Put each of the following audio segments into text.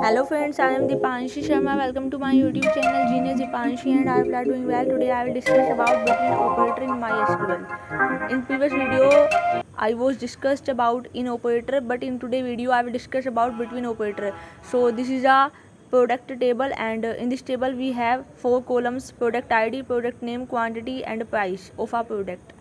Hello friends, I am Dipanshi Sharma. Welcome to my YouTube channel Genius Dipanshi, and I am doing well. Today I will discuss about between operator in MySQL. In previous video I was discussed about in operator, but in today video I will discuss about between operator. So this is a product table, and in this table we have 4 columns: product ID, product name, quantity and price of a product.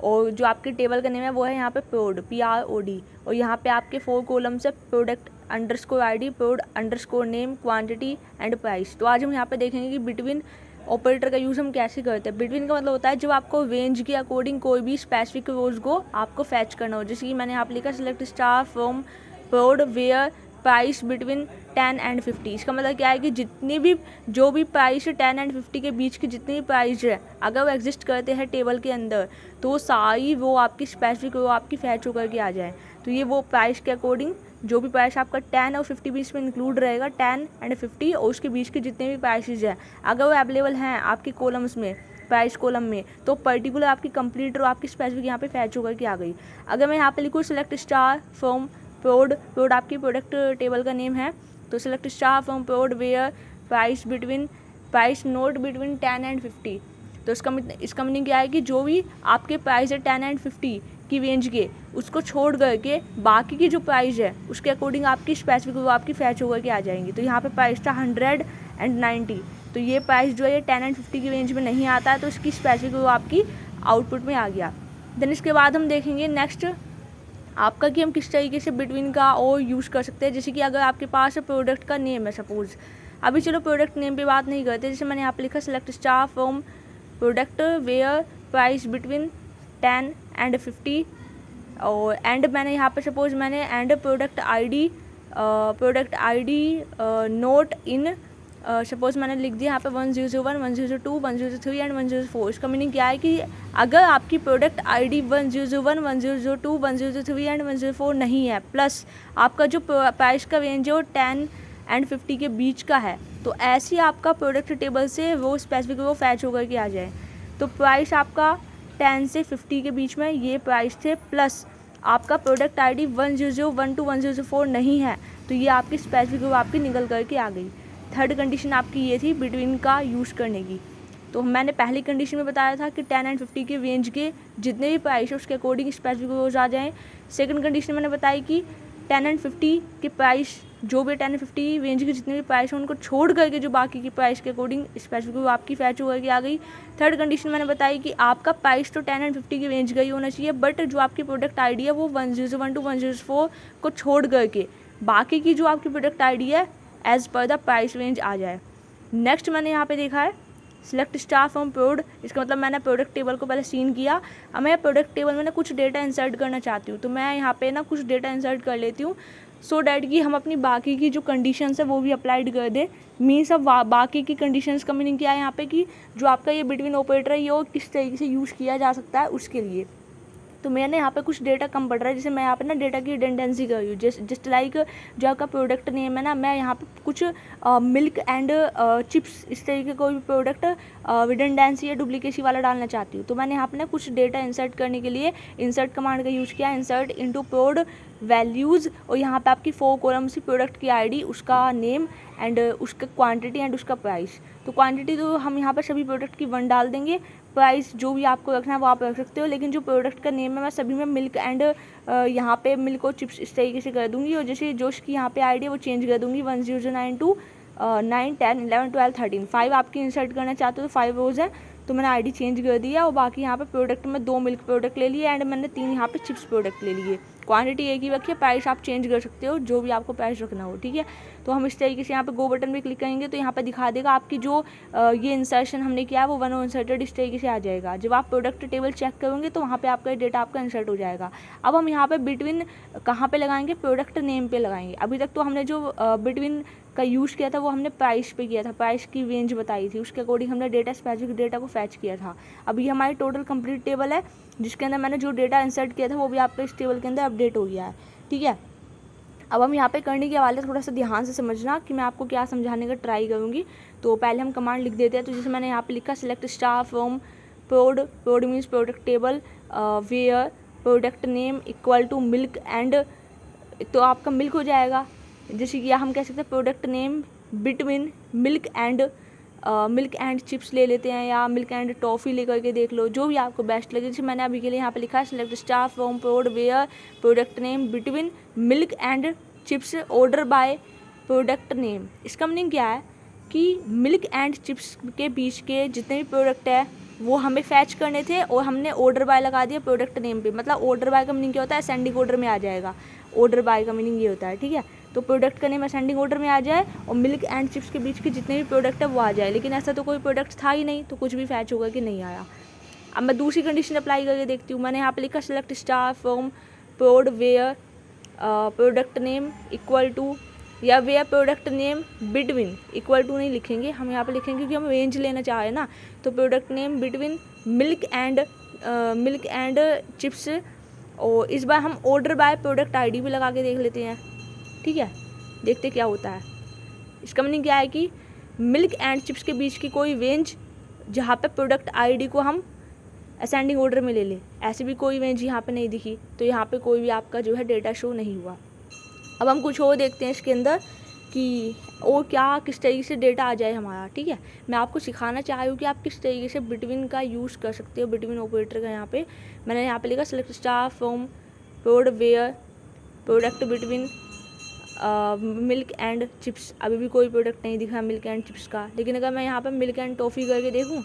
और जो आपके table का name है वो है यहाँ पे प्रोड PROD, और यहाँ पे आपके 4 कॉलम्स है: प्रोडक्ट अंडरस्कोर ID, प्रोड underscore name, quantity and price. तो आज हम यहाँ पे देखेंगे कि बिटवीन ऑपरेटर का यूज़ हम कैसे करते हैं। बिटवीन का मतलब होता है जब आपको रेंज के अकॉर्डिंग कोई भी स्पेसिफिक रोज को आपको फैच करना हो। जैसे कि मैंने यहाँ पे लिखा select star from prod where price between 10 and 50। इसका मतलब क्या है कि जितनी भी जो भी प्राइस 10 एंड 50 के बीच की जितनी भी प्राइस है, अगर वो एग्जिस्ट करते हैं टेबल के अंदर, तो वो सारी वो आपकी स्पेसिफिक वो आपकी फैच होकर के आ जाए। तो ये वो प्राइस के अकॉर्डिंग जो भी प्राइस आपका 10 और 50 बीच में इंक्लूड रहेगा, 10 एंड 50 और उसके बीच के जितने भी प्राइसेस हैं, अगर वो अवेलेबल हैं आपके कॉलम्स में, प्राइस कॉलम में, तो पर्टिकुलर आपकी कंप्लीट और आपकी स्पेसिफिक यहाँ पे फैच होकर के आ गई। अगर मैं यहाँ पे लिखूँ सिलेक्ट स्टार फ्रॉम प्रोड आपकी प्रोडक्ट टेबल का नेम है, तो select star from prod where price not between 10 and 50। तो इसका मीनिंग क्या है कि जो भी आपके प्राइस है 10 एंड 50 की रेंज के, उसको छोड़ करके बाकी की जो प्राइस है उसके अकॉर्डिंग आपकी स्पेसिफिक वो आपकी फैच होकर के आ जाएंगी। तो यहाँ पे प्राइस था 190, तो ये प्राइस जो है ये 10 एंड 50 की रेंज में नहीं आता है, तो इसकी स्पेसिफिक वो आपकी आउटपुट में आ गया। देन इसके बाद हम देखेंगे नेक्स्ट आपका कि हम किस तरीके से बिटवीन का और यूज़ कर सकते हैं। जैसे कि अगर आपके पास प्रोडक्ट का नेम है, सपोज अभी चलो प्रोडक्ट नेम पे बात नहीं करते। जैसे मैंने यहाँ पे लिखा select star from product where price between 10 and 50, और एंड मैंने यहाँ पे सपोज मैंने and product ID not in suppose मैंने लिख दिया यहाँ पे 1001, 1002, 103 एंड 104। इसका मीनिंग क्या है कि अगर आपकी प्रोडक्ट आईडी 101, 1002, 103 एंड 104 नहीं है, प्लस आपका जो प्राइस का रेंज है वो 10 एंड 50 के बीच का है, तो ऐसे आपका प्रोडक्ट टेबल से वो स्पेसिफिक वो फैच होकर के आ जाए। तो प्राइस आपका 10 से 50 के बीच में ये प्राइस थे, प्लस आपका प्रोडक्ट आईडी 1001 to 1004 नहीं है, तो ये आपकी स्पेसिफिक वो आपकी निकल करके आ गई। थर्ड कंडीशन आपकी ये थी बिटवीन का यूज़ करने की। तो मैंने पहली कंडीशन में बताया था कि 10 एंड 50 के रेंज के जितने भी प्राइस है उसके अकॉर्डिंग स्पेसिफिक रोज आ जाएँ। सेकंड कंडीशन मैंने बताई कि 10 एंड 50 के प्राइस जो भी 10 एंड 50 रेंज के जितने भी प्राइस हैं उनको छोड़ करके जो बाकी की प्राइस के अकॉर्डिंग स्पेसिफिक वो आपकी फैच होकर के आ गई। थर्ड कंडीशन मैंने बताई कि आपका प्राइस तो 10 एंड 50 की रेंज का ही होना चाहिए, बट जो आपकी प्रोडक्ट आईडी है वो 101 to 104 को छोड़ करके बाकी की जो आपकी प्रोडक्ट आईडी है as per the price range आ जाए। नेक्स्ट मैंने यहाँ पे देखा है सिलेक्ट स्टार फ्रॉम प्रोड। इसका मतलब मैंने प्रोडक्ट टेबल को पहले सीन किया, अब मैं प्रोडक्ट टेबल में ना कुछ डेटा इंसर्ट करना चाहती हूँ, तो मैं यहाँ पे ना कुछ डेटा इंसर्ट कर लेती हूँ, सो डैट कि हम अपनी बाकी की जो कंडीशंस है वो भी अप्लाइड कर दे। मीन्स अब बाकी की कंडीशंस का मीनिंग क्या है यहाँ पे कि जो आपका ये बिटवीन ऑपरेटर है ये किस तरीके से यूज़ किया जा सकता है उसके लिए। तो मैंने यहाँ पे कुछ डेटा कम पड़ रहा है, जैसे मैं यहाँ पे ना डेटा की रिडंडेंसी कर रही हूँ। जस्ट लाइक जो आपका प्रोडक्ट नेम है ना, मैं यहाँ पे कुछ मिल्क एंड चिप्स इस तरीके कोई भी प्रोडक्ट रिडंडेंसी या डुप्लीकेसी वाला डालना चाहती हूँ। तो मैंने यहाँ पे ना कुछ डेटा इंसर्ट करने के लिए इंसर्ट कमांड का यूज़ किया, इंसर्ट इनटू प्रोड वैल्यूज़, और यहाँ पे आपकी 4 कॉलम्स की प्रोडक्ट की आईडी, उसका नेम एंड उसका क्वांटिटी एंड उसका प्राइस। तो क्वांटिटी तो हम यहाँ पर सभी प्रोडक्ट की 1 डाल देंगे, प्राइस जो भी आपको रखना है वो आप रख सकते हो, लेकिन जो प्रोडक्ट का नेम है मैं सभी में मिल्क एंड यहाँ पे मिल्क और चिप्स इस तरीके से कर दूँगी, और जैसे जोश की यहाँ पे आईडी है वो चेंज कर दूँगी 1009 to 9, 10, 11, 12, 13, 5 आपकी इंसर्ट करना चाहते हो तो 5 रोज है, तो मैंने आईडी चेंज कर दिया, और बाकी यहाँ पे प्रोडक्ट में 2 मिल्क प्रोडक्ट ले लिए एंड मैंने 3 यहाँ पे चिप्स प्रोडक्ट ले लिए। क्वांटिटी एक ही रखिए, प्राइस आप चेंज कर सकते हो जो भी आपको प्राइस रखना हो, ठीक है। तो हम इस तरीके से यहाँ पे गो बटन पे क्लिक करेंगे तो यहाँ पे दिखा देगा आपकी जो ये इंसर्शन हमने किया है वो 1 इंसर्टेड इस तरीके से आ जाएगा। जब आप प्रोडक्ट टेबल चेक करोगे तो वहाँ पे आपका डेटा आपका इंसर्ट हो जाएगा। अब हम यहाँ पे बिटवीन कहाँ पे लगाएंगे, प्रोडक्ट नेम पे लगाएंगे। अभी तक तो हमने जो बिटवीन का यूज़ किया था वो हमने प्राइस पे किया था, प्राइस की रेंज बताई थी, उसके अकॉर्डिंग हमने डेटा स्पेसिफिक डेटा को फैच किया था। अब ये हमारी टोटल कंप्लीट टेबल है जिसके अंदर मैंने जो डेटा इंसर्ट किया था वो भी आपके इस टेबल के अंदर अपडेट हो गया है, ठीक है। अब हम यहाँ पे करने के हवाले थोड़ा सा ध्यान से समझना कि मैं आपको क्या समझाने का ट्राई करूँगी। तो पहले हम कमांड लिख देते हैं। तो जैसे मैंने यहाँ पे लिखा select star from prod means product table where product name equal to milk and, तो आपका मिल्क हो जाएगा, जैसे कि हम कह सकते हैं product name between milk and chips ले लेते हैं, या मिल्क एंड टॉफ़ी लेकर के देख लो, जो भी आपको बेस्ट लगे। जैसे मैंने अभी के लिए यहाँ पे लिखा है select star from prod where product name between milk and chips order by product name. इसका मीनिंग क्या है कि मिल्क एंड चिप्स के बीच के जितने भी प्रोडक्ट है वो हमें फैच करने थे और हमने ऑर्डर बाय लगा दिया प्रोडक्ट नेम पे। मतलब ऑर्डर बाय का मीनिंग क्या होता है, असेंडिंग ऑर्डर में आ जाएगा। ऑर्डर बाय का मीनिंग ये होता है, ठीक है। तो प्रोडक्ट का नेम असेंडिंग ऑर्डर में आ जाए और मिल्क एंड चिप्स के बीच के जितने भी प्रोडक्ट है वो आ जाए, लेकिन ऐसा तो कोई प्रोडक्ट था ही नहीं, तो कुछ भी फैच होगा कि नहीं आया। अब मैं दूसरी कंडीशन अप्लाई करके देखती हूँ। मैंने यहाँ पे लिखा select star from prod where product name equal to, या where product name between, equal to नहीं लिखेंगे हम, यहाँ पे लिखेंगे क्योंकि हम रेंज लेना चाह रहे हैं ना। तो product name between milk and chips, और इस बार हम ऑर्डर बाय प्रोडक्ट आईडी भी लगा के देख लेते हैं, ठीक है। देखते क्या होता है। इसका मीनिंग क्या है कि मिल्क एंड चिप्स के बीच की कोई रेंज जहाँ पे प्रोडक्ट आईडी को हम असेंडिंग ऑर्डर में ले लें, ऐसी भी कोई रेंज यहाँ पे नहीं दिखी, तो यहाँ पे कोई भी आपका जो है डेटा शो नहीं हुआ। अब हम कुछ और देखते हैं इसके अंदर कि और क्या किस तरीके से डेटा आ जाए हमारा, ठीक है। मैं आपको सिखाना चाह रही हूँ कि आप किस तरीके से बिटवीन का यूज़ कर सकते हो, बिटवीन ऑपरेटर का। यहाँ पे मैंने यहाँ पे लिखा select star from prod where product between milk and chips. अभी भी कोई प्रोडक्ट नहीं दिखा मिल्क एंड चिप्स का, लेकिन अगर मैं यहाँ पर मिल्क एंड टॉफ़ी करके देखूँ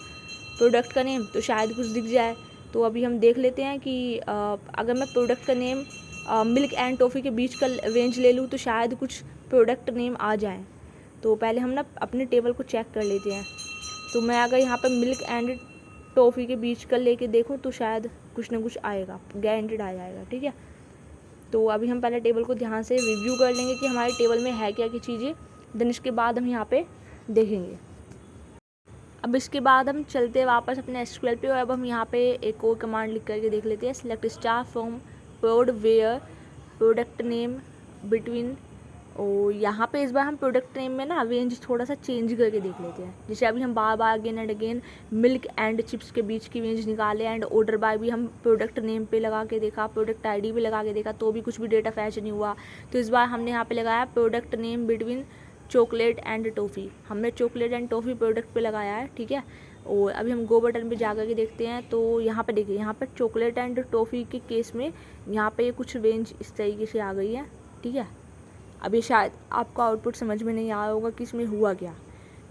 प्रोडक्ट का नेम तो शायद कुछ दिख जाए। तो अभी हम देख लेते हैं कि अगर मैं प्रोडक्ट का नेम मिल्क एंड टॉफ़ी के बीच का रेंज ले लूँ तो शायद कुछ प्रोडक्ट नेम आ जाए। तो पहले हम ना अपने टेबल को चेक कर लेते हैं। तो मैं अगर यहाँ पर मिल्क एंड टॉफ़ी के बीच का लेके देखूँ तो शायद कुछ ना कुछ आएगा, गारंटेड आ जाएगा, ठीक है। तो अभी हम पहले टेबल को ध्यान से रिव्यू कर लेंगे कि हमारे टेबल में है क्या क्या चीज़ें, देन इसके बाद हम यहाँ पे देखेंगे। अब इसके बाद हम चलते वापस अपने एसक्यूएल पे, और अब हम यहाँ पे एक और कमांड लिख करके देख लेते हैं select star from prod where product name between. और यहाँ पे इस बार हम प्रोडक्ट नेम में ना रेंज थोड़ा सा चेंज करके देख लेते हैं। जैसे अभी हम बार बार again and again milk and chips के बीच की रेंज निकाले, एंड ऑर्डर बाय भी हम प्रोडक्ट नेम पे लगा के देखा, प्रोडक्ट आईडी भी लगा के देखा, तो भी कुछ भी डेटा फैच नहीं हुआ। तो इस बार हमने यहाँ पे लगाया product name between chocolate and toffee. हमने चॉकलेट एंड टॉफ़ी प्रोडक्ट पे लगाया है, ठीक है। और अभी हम गो बटन पे जा कर के देखते हैं। तो यहाँ पे देखिए, यहाँ पे चॉकलेट एंड टॉफ़ी के केस में यहाँ पे कुछ रेंज इस तरीके से आ गई है, ठीक है। अभी शायद आपको आउटपुट समझ में नहीं आया होगा कि इसमें हुआ क्या।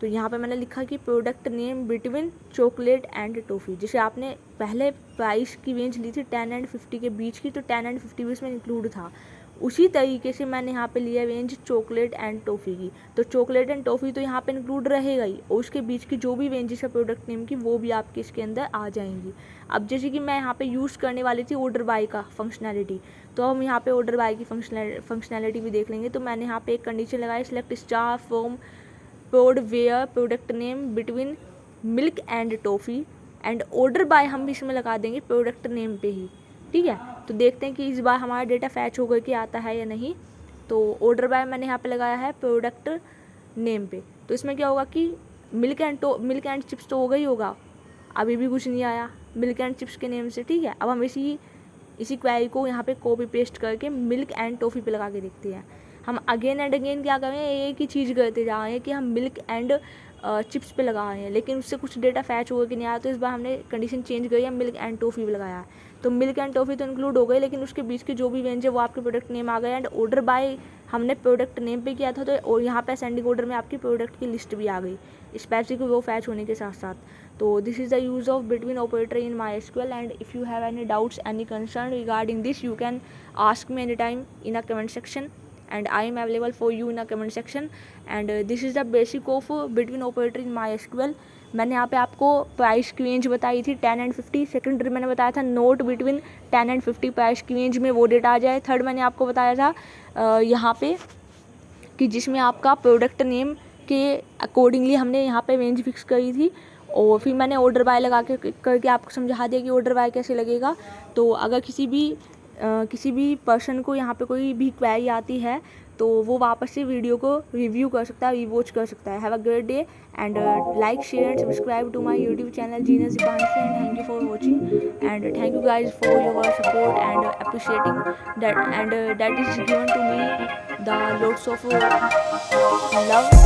तो यहाँ पे मैंने लिखा कि product name between chocolate and toffee. जैसे आपने पहले प्राइस की रेंज ली थी 10 एंड 50 के बीच की, तो 10 एंड 50 भी इसमें इंक्लूड था। उसी तरीके से मैंने यहाँ पे लिया रेंज चॉकलेट एंड टॉफ़ी की, तो चॉकलेट एंड टॉफ़ी तो यहाँ पे इंक्लूड रहेगा ही, और उसके बीच की जो भी रेंजेस है प्रोडक्ट नेम की वो भी आपके इसके अंदर आ जाएंगी। अब जैसे कि मैं यहाँ पे यूज़ करने वाली थी ऑर्डर बाय का फंक्शनैलिटी, तो हम यहाँ पे ऑर्डर बाय की फंक्शनैलिटी भी देख लेंगे। तो मैंने यहाँ पे एक कंडीशन लगाई select star from prod where product name between milk and toffee, and order by हम भी इसमें लगा देंगे प्रोडक्ट नेम पे ही, ठीक है। तो देखते हैं कि इस बार हमारा डेटा फैच होकर के आता है या नहीं। तो ऑर्डर बाय मैंने यहाँ पे लगाया है प्रोडक्ट नेम पे, तो इसमें क्या होगा कि मिल्क एंड चिप्स तो होगा ही होगा, अभी भी कुछ नहीं आया मिल्क एंड चिप्स के नेम से, ठीक है। अब हम इसी क्वेरी को यहाँ पे कॉपी पेस्ट करके मिल्क एंड टॉफ़ी पे लगा के देखते हैं। हम अगेन एंड अगेन क्या करें, एक ही चीज़ करते जा रहे हैं कि हम मिल्क एंड चिप्स पे लगा रहे हैं, लेकिन उससे कुछ डेटा फैच होगा कि नहीं आया। तो इस बार हमने कंडीशन चेंज करी है, मिल्क एंड टॉफ़ी पे लगाया है। तो मिल्क एंड टॉफ़ी तो इंक्लूड हो गई, लेकिन उसके बीच की जो भी रेंज है वो आपके प्रोडक्ट नेम आ गए। एंड ऑर्डर बाय हमने प्रोडक्ट नेम पे किया था, तो और यहाँ पे असेंडिंग ऑर्डर में आपकी प्रोडक्ट की लिस्ट भी आ गई, स्पेसिफिक वो फैच होने के साथ साथ। तो this is the use of between operator in MySQL, and if you have any doubts any concern regarding this you can ask me any time in a comment section, and I am available for you in a comment section, and this is the basic of between operator in MySQL। मैंने यहाँ पे आपको price की range बताई थी 10 and 50, secondary मैंने बताया था नोट बिटवीन 10 एंड 50 प्राइस की रेंज में वो डेटा आ जाए। थर्ड मैंने आपको बताया था यहाँ पे कि जिसमें आपका प्रोडक्ट नेम के अकॉर्डिंगली हमने यहाँ पे रेंज फिक्स करी थी, और फिर मैंने ऑर्डर बाय लगा के करके आपको समझा दिया कि ऑर्डर बाय कैसे लगेगा। तो अगर किसी भी पर्सन को यहाँ पे कोई भी क्वेरी आती है तो वो वापस से वीडियो को रिव्यू कर सकता है, रीवॉच कर सकता है। Have a great day and like share and subscribe to my YouTube channel Genius Deepanshi and thank you for watching and thank you guys for your support and appreciating that and that is given to me the lots of love